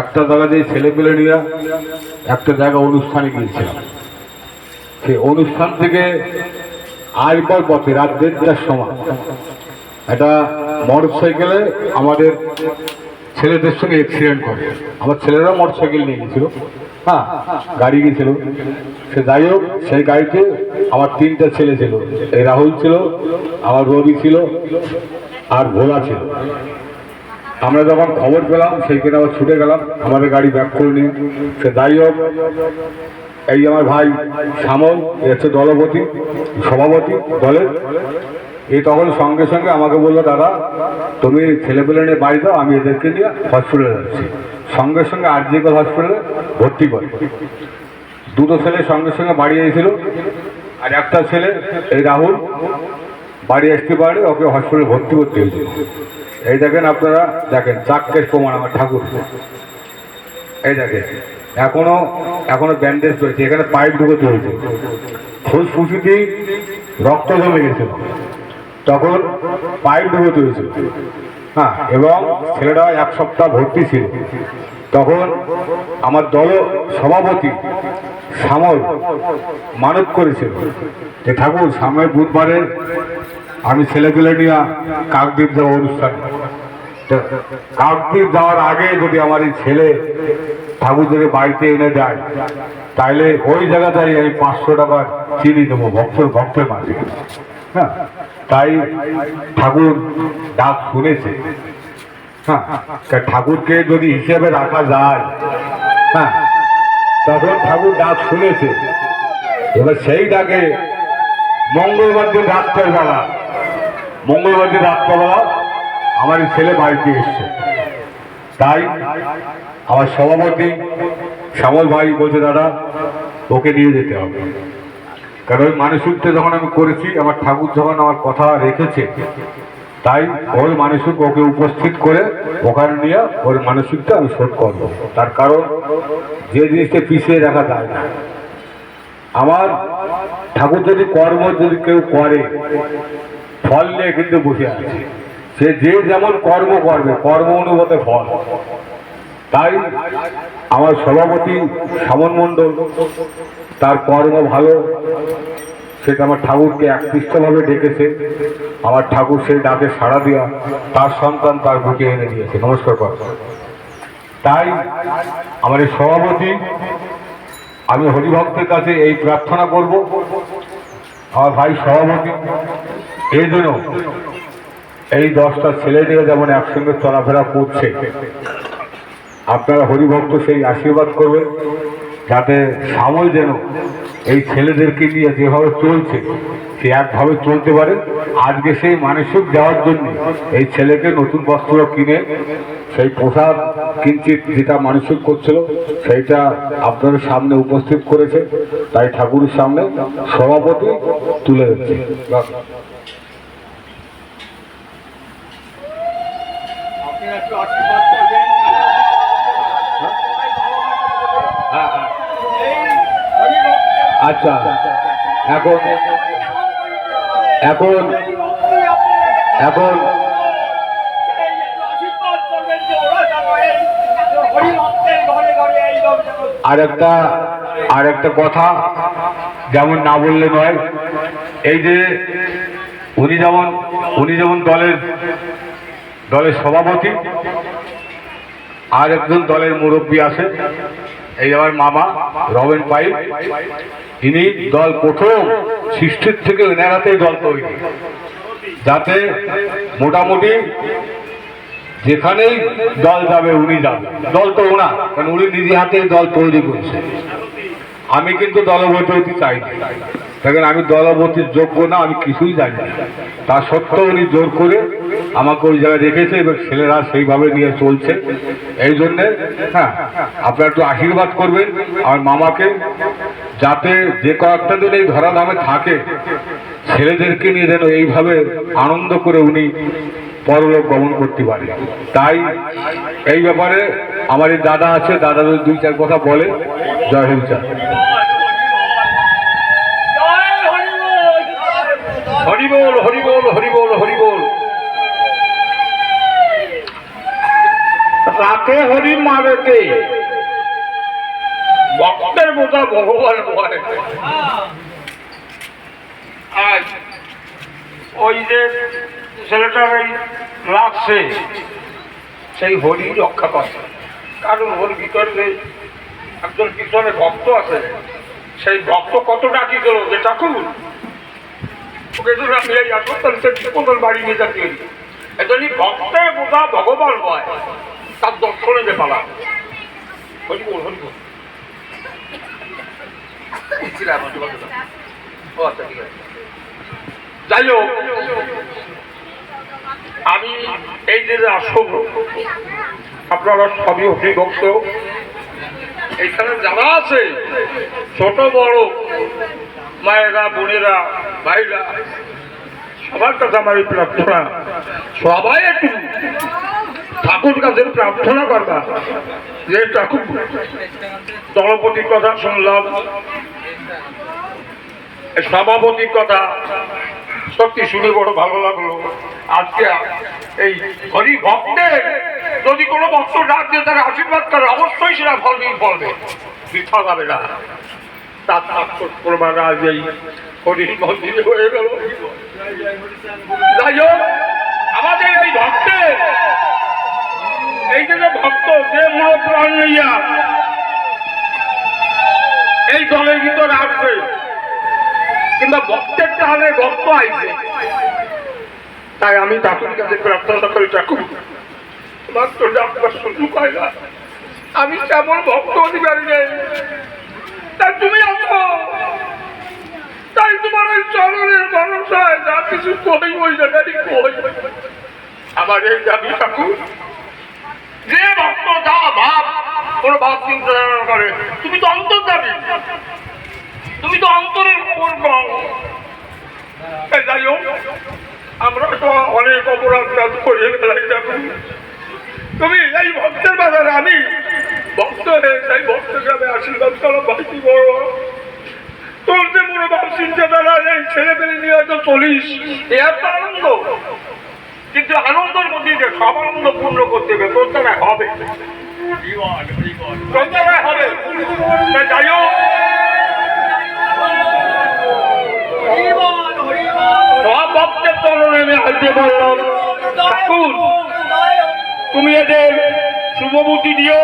একটা জায়গায় ছেলেপেলে নিয়ে একটা জায়গা অনুষ্ঠানে গিয়েছিলাম। সেই অনুষ্ঠান থেকে আসবার পথে রাত 1:30টার সময় একটা মোটর সাইকেলে আমাদের ছেলেদের সঙ্গে অ্যাক্সিডেন্ট করে। আমার ছেলেরা মোটর সাইকেল নিয়ে গেছিল, হ্যাঁ গাড়ি গিয়েছিল। সে যাই হোক, সেই গাড়িতে আমার 3টা ছেলে ছিল। এই রাহুল ছিল, আমার রবি ছিল, আর ভোলা ছিল। আমরা যখন খবর পেলাম সেইখানে আবার ছুটে গেলাম, আমাদের গাড়ি ব্যাক করে নিয়ে। সে যাই হোক, এই আমার ভাই শ্যামল হচ্ছে দলপতি, সভাপতি দলের। এই তখন সঙ্গে সঙ্গে আমাকে বললো, দাদা তুমি ছেলেপেলে নিয়ে বাড়ি দাও, আমি এদেরকে নিয়ে হসপিটালে যাচ্ছি। সঙ্গে সঙ্গে আরজিকর হসপিটালে ভর্তি করে। 2টো ছেলে সঙ্গে সঙ্গে বাড়ি এসেছিল, আর একটা ছেলে এই রাহুল বাড়ি আসতে পারে, ওকে হসপিটালে ভর্তি করতে হয়েছিল। এই দেখেন আপনারা, দেখেন চাক্ষের প্রমাণ আমার ঠাকুর। এই দেখেন এখনো ব্যান্ডেজ রয়েছে, এখানে পাইপ ঢুকতে হয়েছে। ফুসফুসিতেই রক্ত জমে গেছিল, তখন পাইপ ঢুকতে হয়েছিল। হ্যাঁ, এবং ছেলেটা 1 সপ্তাহ ভর্তি ছিল। তখন আমার দল সভাপতি শ্যামল মানত করেছিল যে ঠাকুর সামনের বুধবারে আমি ছেলেপেলে নিয়ে কাকদ্বীপ যাওয়া অনুষ্ঠান। কাকদ্বীপ যাওয়ার আগে যদি আমার এই ছেলে ঠাকুর যদি বাড়িতে এনে দেয়, তাইলে ওই জায়গাটাই আমি 500 টাকার চিনি দেবো ভক্তের মাঝে। হ্যাঁ, তাই ঠাকুর ডাক শুনেছে। হ্যাঁ, ঠাকুরকে যদি হিসেবে রাখা যায়, হ্যাঁ, তখন ঠাকুর ডাক শুনেছে। এবার সেই ডাকে মঙ্গলবার দিন রাত্রেবেলা আমার ছেলে বাড়িতে এসছে। তাই আমার সভাপতি শ্যামল ভাই বলছে, দাদা ওকে নিয়ে যেতে হবে। কারণ ওই মানসিকটা যখন আমি করেছি, আমার ঠাকুর যখন আমার কথা রেখেছে, তাই ওর মানসিক ওকে উপস্থিত করে ওখানে নিয়ে ওর মানসিকটা আমি শোধ করবো। তার কারণ যে জিনিসটা পিছিয়ে রাখা যায় না। আমার ঠাকুর যদি কর্ম যদি কেউ করে, ফল নিয়ে কিন্তু বসে আছে। সে যে যেমন কর্ম করবে, কর্ম অনুপাতে ফল। তাই আমার সভাপতি শ্যামল মণ্ডল, তার কর্ম ভালো, সেটা আমার ঠাকুরকে একপৃষ্টভাবে ডেকেছে। আমার ঠাকুর সেই ডাকে সাড়া দিয়া তার সন্তান তার বুকে এনে দিয়েছে। নমস্কার কর। তাই আমার এই সভাপতি, আমি হরিভক্তের কাছে এই প্রার্থনা করব, আমার ভাই সভাপতি এই জন্য এই 10টা ছেলে নিয়ে যেমন একসঙ্গে চলাফেরা করছে, আপনারা হরিভক্ত সেই আশীর্বাদ করবেন, যাতে শ্যামল যেন এই ছেলেদেরকে নিয়ে যেভাবে চলছে সে একভাবে চলতে পারে। আজকে সেই মানসিক দেওয়ার জন্য এই ছেলেকে নতুন বস্ত্র কিনে সেই পোশাক কিঞ্চিত যেটা মানসিক করছিল সেইটা আপনাদের সামনে উপস্থিত করেছে। তাই ঠাকুরের সামনে সভাপতি তুলে দিচ্ছে। আচ্ছা, এখন এখন এখন আরেকটা কথা যেমন না বললে নয়। এই যে উনি যেমন দলের সভাপতি, আর একজন দলের মুরব্বী আছে, এই আমার মামা রবেন পাই, ইনি দল প্রথম সৃষ্টির থেকে এনারাতেই দল তৈরি, যাতে মোটামুটি যেখানেই দল যাবে উনি যাবে। দল তো ওনা, কারণ উনি নিজে হাতেই দল তৈরি করেছে। আমি কিন্তু দলবদ্ধ হতে চাই না, দেখেন আমি দলবদ্ধের যোগ্য না, আমি কিছুই জানি না। তা সত্ত্বেও উনি জোর করে আমাকে ওই জায়গায় রেখেছে এবং ছেলেরা সেইভাবে নিয়ে চলছে। এই জন্যে হ্যাঁ, আপনারা একটু আশীর্বাদ করবেন আমার মামাকে, যাতে যে কয়েকটা দিন এই ধরাধামে থাকে ছেলেদেরকে নিয়ে যেন এইভাবে আনন্দ করে উনি পরলোক গমন করতে পারে। তাই এই ব্যাপারে আমার এই দাদা আছে, দাদা যদি 2-4 কথা বলে। জয় হিংসা। হরি বল, হরি বল, হরি বল, হরি বল। তাকে হরি মারে কে? ভক্তের বোঝা ভগবান বলে। আজ ওই যে ছেলেটার এই লাগছে সেই হরি রক্ষা করে, কারণ ওর ভিতরে যে একজন পিছনে ভক্ত আছে, সেই ভক্ত কত ডাকিছিল যে ঠাকুর ওকে যদি আমি এই আসতাম সে কোন বাড়ি নিয়ে যাচ্ছি। এজন্যই ভক্তের বোঝা ভগবান হয়, তার দর্শনে যে পালা। হরি বল, হরি বল। যাই হোক, আমি এই যে আসব, আপনারা সবই অভিভক্ত। এইখানে যারা আছে ছোট বড় মায়েরা, বোনেরা, ভাইরা, সবার কাছে আমার এই প্রার্থনা, সবাই একটু ঠাকুর কাছে প্রার্থনা করবা যে ঠাকুর দলপতির কথা শুনলাম, সভাপতির কথা সত্যি শুনে বড় ভালো লাগলো। আজকে এই হরি ভক্তের যদি কোনো ভক্ত ডাক দিয়ে তারা আশীর্বাদ করে, অবশ্যই সেটা ফলবে, বৃথা যাবে না। তার প্রমাণ আজ এই হরির মন্দিরে হয়ে গেল। যাই হোক, আমাদের এই ভক্তের এই যে ভক্ত যে মূল প্রাণ লইয়া এই দলের ভিতরে আসবে, কিংবা ভক্তের টানে ভক্ত আইছে, তাই আমি ঠাকুর কাছে প্রার্থনা করি, ঠাকুর তোমার তো ডাক্তার সুযোগ হয় না, আমি কেমন ভক্ত অধিকারী নেই, তাই তুমি আসো, তাই তোমার ওই চরণের ভরসায় যা কিছু কই ওই জায়গায় কই। আমার এই দাবি ঠাকুর, যে ভক্ত যা ভাব কোনো ভাব চিন্তা করে, তুমি তো অন্তর দাবি, তুমি তো অন্তরের খবর পাও। যাই হোক, আমরা তো অনেক অপরাধ কাজ করিয়ে ফেলাই ঠাকুর, তুমি এই ভক্তের বাজারে আমি ভক্ত হয়ে সেই ভক্তের সাথে আশীর্বাদ করো। বাকি বড় তোর যে মনোভাব চিন্তাধারা, এই ছেলে পেলে নিয়ে হয়তো চলিস, এর তো আনন্দ, কিন্তু আনন্দের মধ্যে যে সব আনন্দ পূর্ণ করতে হবে, তোর দ্বারা হবে, তোর দ্বারা হবে। যাই হোক, সব ভক্তের চরণে আমি হাতে বললাম, ঠাকুর তুমি এদের শুভবুদ্ধি দিও,